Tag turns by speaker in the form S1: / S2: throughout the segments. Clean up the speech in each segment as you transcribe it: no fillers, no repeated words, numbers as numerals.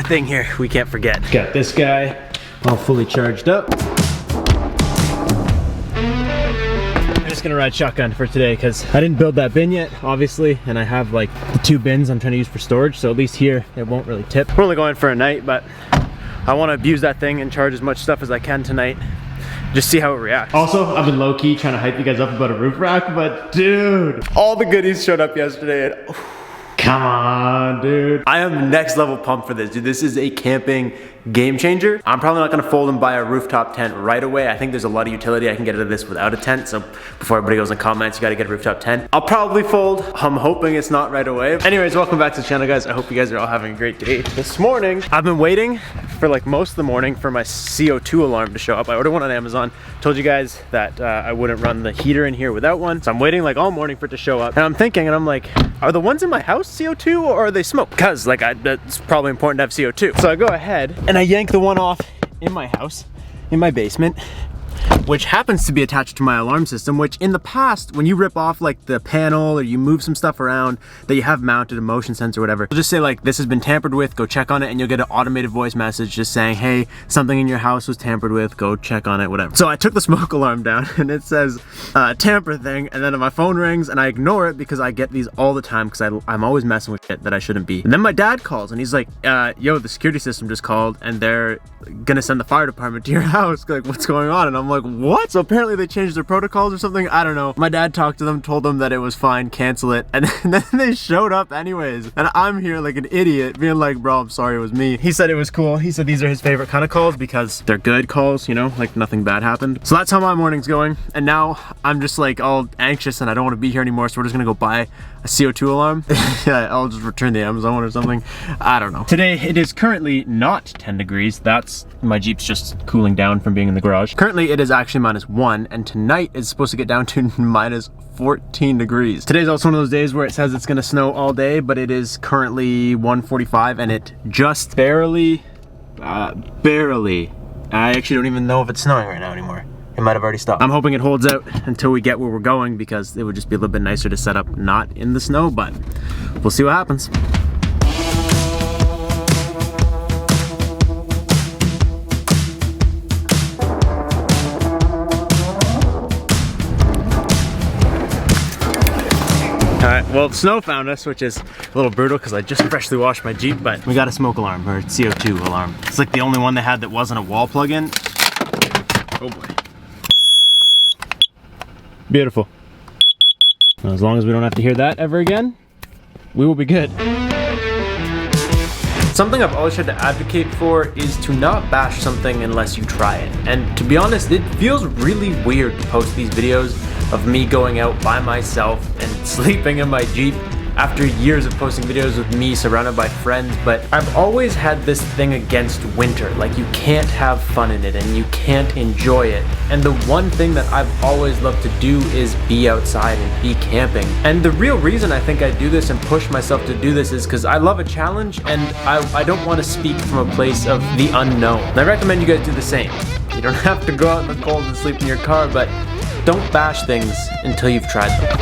S1: thing here we can't forget. Got this guy all fully charged up. I'm just gonna ride shotgun for today because I didn't build that bin yet, obviously, and I have like the 2 bins I'm trying to use for storage, so at least here it won't really tip. We're only going for a night, but I want to abuse that thing and charge as much stuff as I can tonight. Just see how it reacts. Also, I've been low-key trying to hype you guys up about a roof rack, but dude, all the goodies showed up yesterday and come on, dude. I am next level pumped for this, dude. This is a camping game changer. I'm probably not gonna fold and buy a rooftop tent right away. I think there's a lot of utility I can get out of this without a tent. So before everybody goes in the comments, you gotta get a rooftop tent. I'll probably fold. I'm hoping it's not right away. Anyways, welcome back to the channel, guys. I hope you guys are all having a great day. This morning, I've been waiting for like most of the morning for my CO2 alarm to show up. I ordered one on Amazon. Told you guys that I wouldn't run the heater in here without one. So I'm waiting like all morning for it to show up. And I'm thinking, and I'm like, are the ones in my house CO2 or are they smoke? Because like it's probably important to have CO2. So I go ahead and I yank the one off in my house, in my basement, which happens to be attached to my alarm system, which in the past, when you rip off like the panel or you move some stuff around that you have mounted, a motion sensor or whatever, it'll just say like, this has been tampered with, go check on it, and you'll get an automated voice message just saying, hey, something in your house was tampered with, go check on it, whatever. So I took the smoke alarm down and it says tamper thing, and then my phone rings and I ignore it because I get these all the time because I'm always messing with shit that I shouldn't be. And then my dad calls and he's like, yo, the security system just called and they're gonna send the fire department to your house. Like, what's going on? And I'm like, what? So apparently they changed their protocols or something. I don't know. My dad talked to them, told them that it was fine, cancel it. And then they showed up anyways. And I'm here like an idiot being like, bro, I'm sorry, it was me. He said it was cool. He said these are his favorite kind of calls because they're good calls, you know, like nothing bad happened. So that's how my morning's going. And now I'm just like all anxious and I don't want to be here anymore. So we're just gonna go buy a CO2 alarm. Yeah, I'll just return the Amazon one or something. I don't know. Today it is currently not 10 degrees. That's my Jeep's just cooling down from being in the garage. Currently it is actually -1, and tonight it's supposed to get down to -14 degrees. Today's also one of those days where it says it's gonna snow all day, but it is currently 1:45 and it just barely, I actually don't even know if it's snowing right now anymore. It might have already stopped. I'm hoping it holds out until we get where we're going because it would just be a little bit nicer to set up not in the snow, but we'll see what happens. Alright, well, snow found us, which is a little brutal because I just freshly washed my Jeep, but we got a smoke alarm, or CO2 alarm. It's like the only one they had that wasn't a wall plug-in. Oh boy. Beautiful. Well, as long as we don't have to hear that ever again, we will be good. Something I've always tried to advocate for is to not bash something unless you try it. And to be honest, it feels really weird to post these videos of me going out by myself and sleeping in my Jeep after years of posting videos with me surrounded by friends, but I've always had this thing against winter. Like, you can't have fun in it and you can't enjoy it. And the one thing that I've always loved to do is be outside and be camping. And the real reason I think I do this and push myself to do this is because I love a challenge and I don't want to speak from a place of the unknown. And I recommend you guys do the same. You don't have to go out in the cold and sleep in your car, but don't bash things until you've tried them.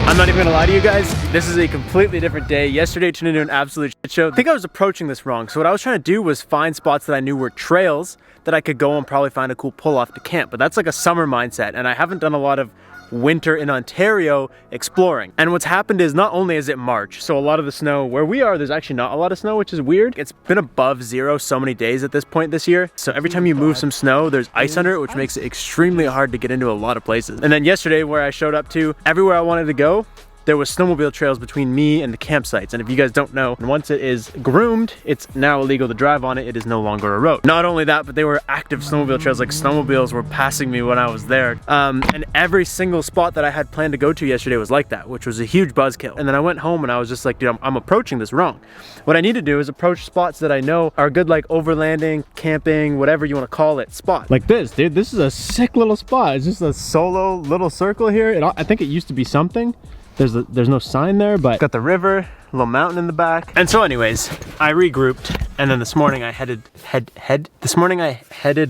S1: I'm not even gonna lie to you guys, this is a completely different day. Yesterday turned into an absolute shit show. I think I was approaching this wrong. So what I was trying to do was find spots that I knew were trails that I could go and probably find a cool pull-off to camp. But that's like a summer mindset, and I haven't done a lot of winter in Ontario exploring. And what's happened is not only is it March, so a lot of the snow where we are, there's actually not a lot of snow, which is weird. It's been above 0 so many days at this point this year. So every time you move some snow, there's ice under it, which makes it extremely hard to get into a lot of places. And then yesterday where I showed up to, everywhere I wanted to go, there was snowmobile trails between me and the campsites. And if you guys don't know, once it is groomed, it's now illegal to drive on it. It is no longer a road. Not only that, but they were active snowmobile trails. Like, snowmobiles were passing me when I was there. And every single spot that I had planned to go to yesterday was like that, which was a huge buzzkill. And then I went home and I was just like, dude, I'm approaching this wrong. What I need to do is approach spots that I know are good, like overlanding, camping, whatever you want to call it, spot. Like this, dude, this is a sick little spot. It's just a solo little circle here. I think it used to be something. There's no sign there, but got the river, a little mountain in the back. And so anyways, I regrouped, and then this morning I headed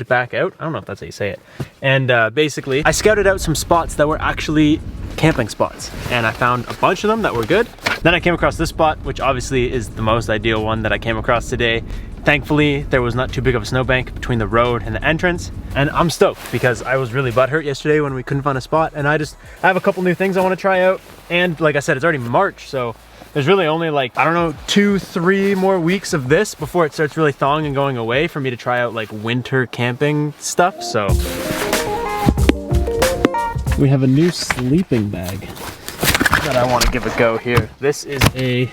S1: back out. I don't know if that's how you say it. And basically, I scouted out some spots that were actually camping spots, and I found a bunch of them that were good. Then I came across this spot, which obviously is the most ideal one that I came across today. Thankfully, there was not too big of a snowbank between the road and the entrance, and I'm stoked because I was really butthurt yesterday when we couldn't find a spot, and I have a couple new things I want to try out. And like I said, it's already March, so there's really only like, I don't know, 2-3 more weeks of this before it starts really thawing and going away for me to try out like winter camping stuff. So we have a new sleeping bag that I want to give a go here. This is a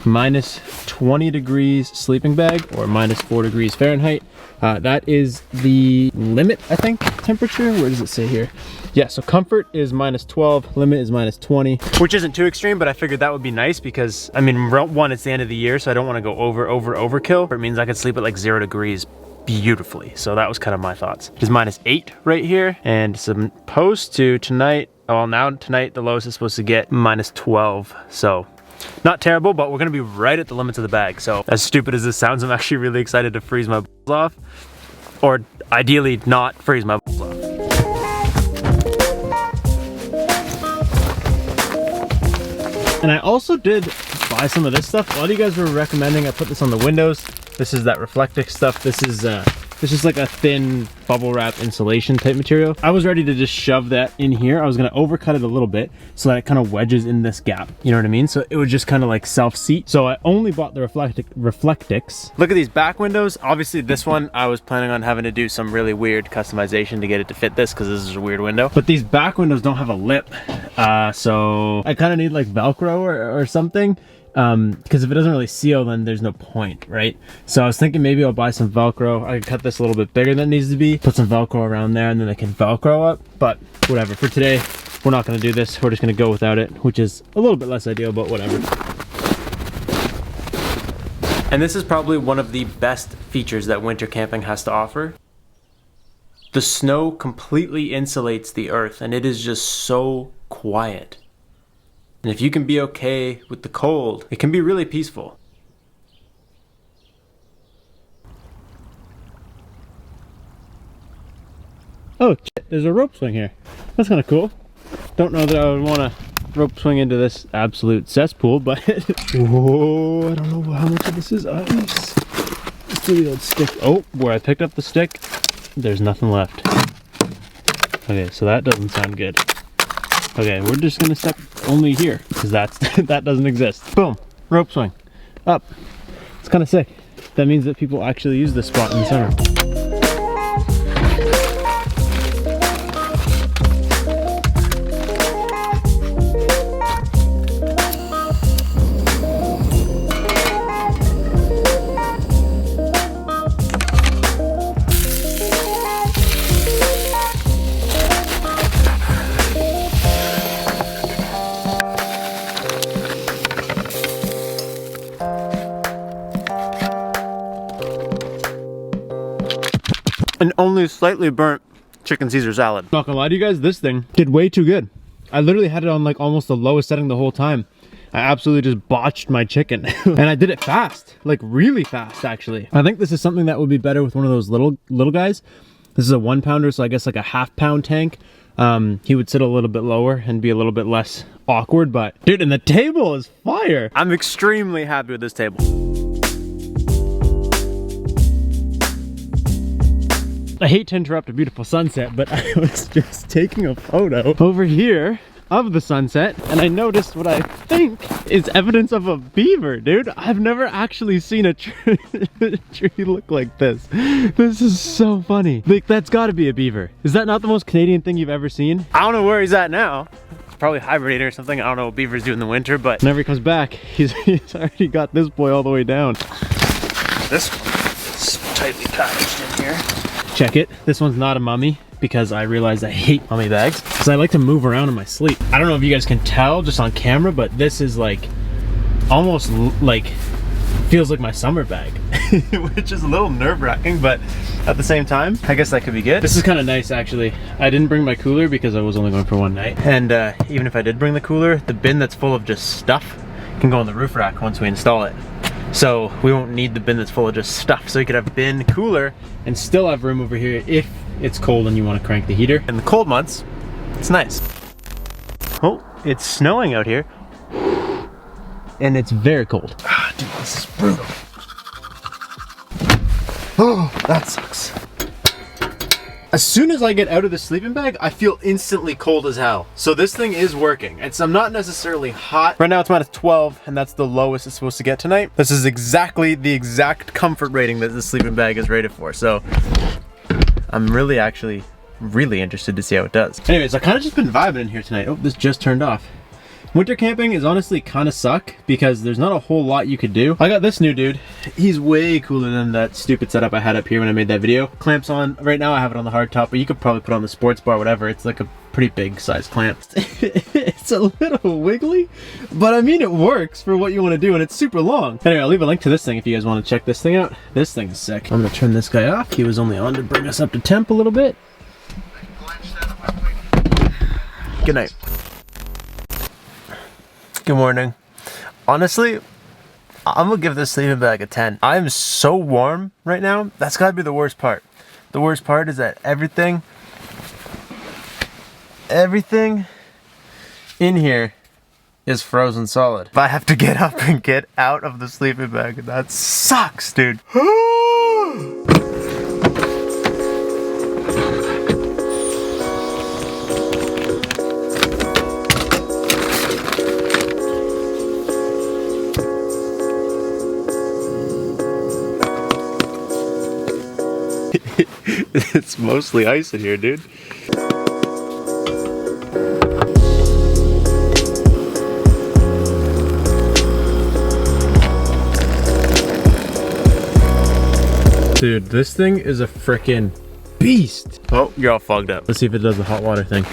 S1: minus 20 degrees sleeping bag, or minus 4 degrees Fahrenheit. That is the limit, I think, temperature. Where does it say here? Yeah, so comfort is minus 12, limit is minus 20, which isn't too extreme, but I figured that would be nice because, I mean, one, it's the end of the year, so I don't want to go overkill. It means I could sleep at like 0 degrees beautifully. So that was kind of my thoughts. It is minus 8 right here, and supposed to tonight, well, now tonight the lowest is supposed to get minus 12. So not terrible, but we're gonna be right at the limits of the bag. So as stupid as this sounds, I'm actually really excited to freeze my balls off, or ideally not freeze my balls off. And I also did buy some of this stuff. A lot of you guys were recommending I put this on the windows. This is that reflective stuff. This is like a thin bubble wrap insulation type material. I was ready to just shove that in here. I was gonna overcut it a little bit so that it kind of wedges in this gap. You know what I mean? So it would just kind of like self-seat. So I only bought the Reflectix. Look at these back windows. Obviously this one, I was planning on having to do some really weird customization to get it to fit this because this is a weird window. But these back windows don't have a lip. So I kind of need like Velcro or something. Because if it doesn't really seal, then there's no point, right? So I was thinking maybe I'll buy some Velcro. I could cut this a little bit bigger than it needs to be, put some Velcro around there, and then they can Velcro up. But whatever, for today, we're not going to do this. We're just going to go without it, which is a little bit less ideal, but whatever. And this is probably one of the best features that winter camping has to offer. The snow completely insulates the earth, and it is just so quiet. And if you can be okay with the cold, it can be really peaceful. Oh, shit, there's a rope swing here. That's kind of cool. Don't know that I would want to rope swing into this absolute cesspool, but whoa, I don't know how much of this is ice. Let's do the old stick. Oh, where I picked up the stick, there's nothing left. Okay, so that doesn't sound good. Okay, we're just gonna step only here because that doesn't exist. Boom, rope swing, up. It's kind of sick. That means that people actually use this spot in the summer. And only slightly burnt chicken Caesar salad. Not gonna lie to you guys, this thing did way too good. I literally had it on like almost the lowest setting the whole time. I absolutely just botched my chicken. And I did it fast, like really fast actually. I think this is something that would be better with one of those little guys. This is a 1 pounder, so I guess like a ½ pound tank. He would sit a little bit lower and be a little bit less awkward, but dude, and the table is fire. I'm extremely happy with this table. I hate to interrupt a beautiful sunset, but I was just taking a photo over here of the sunset, and I noticed what I think is evidence of a beaver, dude. I've never actually seen a tree look like this. This is so funny. Like, that's gotta be a beaver. Is that not the most Canadian thing you've ever seen? I don't know where he's at now. Probably hibernating or something. I don't know what beavers do in the winter, but whenever he comes back, he's already got this boy all the way down. This one's tightly packaged in here. Check it. This one's not a mummy because I realized I hate mummy bags because I like to move around in my sleep. I don't know if you guys can tell just on camera, but this is like almost like feels like my summer bag, which is a little nerve-wracking, but at the same time, I guess that could be good. This is kind of nice actually. I didn't bring my cooler because I was only going for one night. And even if I did bring the cooler, the bin that's full of just stuff can go on the roof rack once we install it. So we won't need the bin that's full of just stuff. So you could have bin, cooler, and still have room over here if it's cold and you want to crank the heater. In the cold months, it's nice. Oh, it's snowing out here. And it's very cold. Ah, dude, this is brutal. Oh, that sucks. As soon as I get out of the sleeping bag, I feel instantly cold as hell. So this thing is working. I'm not necessarily hot. Right now it's minus 12, and that's the lowest it's supposed to get tonight. This is exactly the exact comfort rating that the sleeping bag is rated for. So I'm really interested to see how it does. Anyways, I've kind of just been vibing in here tonight. Oh, this just turned off. Winter camping is honestly kind of suck because there's not a whole lot you could do. I got this new dude. He's way cooler than that stupid setup I had up here when I made that video. Clamps on, right now I have it on the hard top, but you could probably put on the sports bar, whatever. It's like a pretty big size clamp. It's a little wiggly, but I mean it works for what you want to do, and it's super long. Anyway, I'll leave a link to this thing if you guys want to check this thing out. This thing is sick. I'm gonna turn this guy off. He was only on to bring us up to temp a little bit. Good night. Good morning. Honestly, I'm gonna give this sleeping bag a 10. I'm so warm right now. That's gotta be the worst part. The worst part is that everything in here is frozen solid. If I have to get up and get out of the sleeping bag, that sucks, dude. It's mostly ice in here, dude. Dude, this thing is a frickin' beast. Oh, you're all fogged up. Let's see if it does the hot water thing.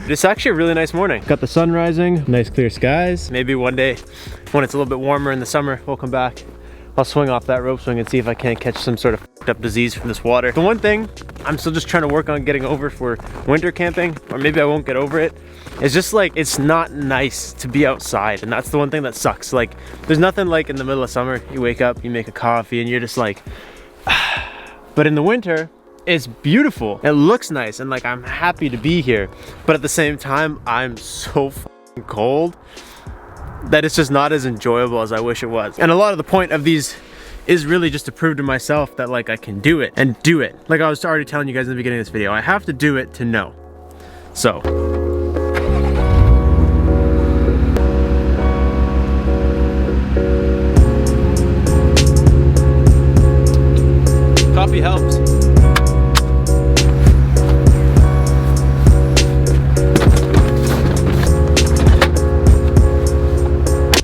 S1: It's actually a really nice morning. Got the sun rising, nice clear skies. Maybe one day when it's a little bit warmer in the summer, we'll come back. I'll swing off that rope swing and see if I can't catch some sort of fucked up disease from this water. The one thing I'm still just trying to work on getting over for winter camping, or maybe I won't get over it, is just like, it's not nice to be outside, and that's the one thing that sucks. Like, there's nothing like in the middle of summer, you wake up, you make a coffee, and you're just like, but in the winter, it's beautiful. It looks nice, and like, I'm happy to be here, but at the same time, I'm so fucking cold that it's just not as enjoyable as I wish it was. And a lot of the point of these is really just to prove to myself that like I can do it and do it. Like I was already telling you guys in the beginning of this video, I have to do it to know. So. Coffee helps.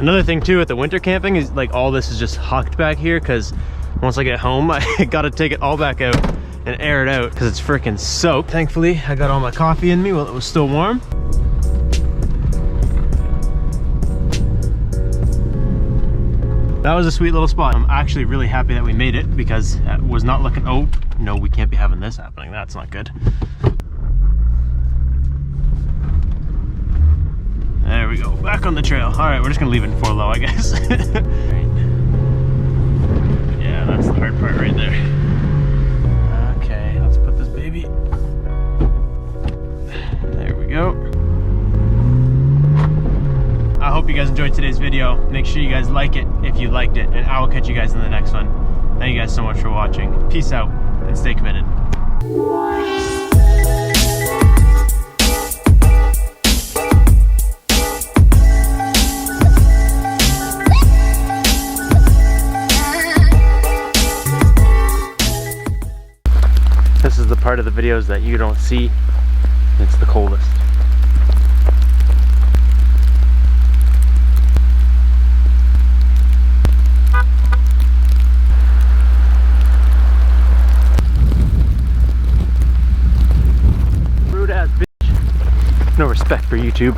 S1: Another thing too with the winter camping is like all this is just hucked back here because once I get home I gotta take it all back out and air it out because it's freaking soaked. Thankfully I got all my coffee in me while it was still warm. That was a sweet little spot. I'm actually really happy that we made it because it was not looking, oh no, we can't be having this happening. That's not good. There we go, back on the trail. All right, we're just gonna leave it in 4 low, I guess. Yeah, that's the hard part right there. Okay, let's put this baby. There we go. I hope you guys enjoyed today's video. Make sure you guys like it if you liked it, and I will catch you guys in the next one. Thank you guys so much for watching. Peace out, and stay committed. This is the part of the videos that you don't see. It's the coldest. Rude ass bitch. No respect for YouTube.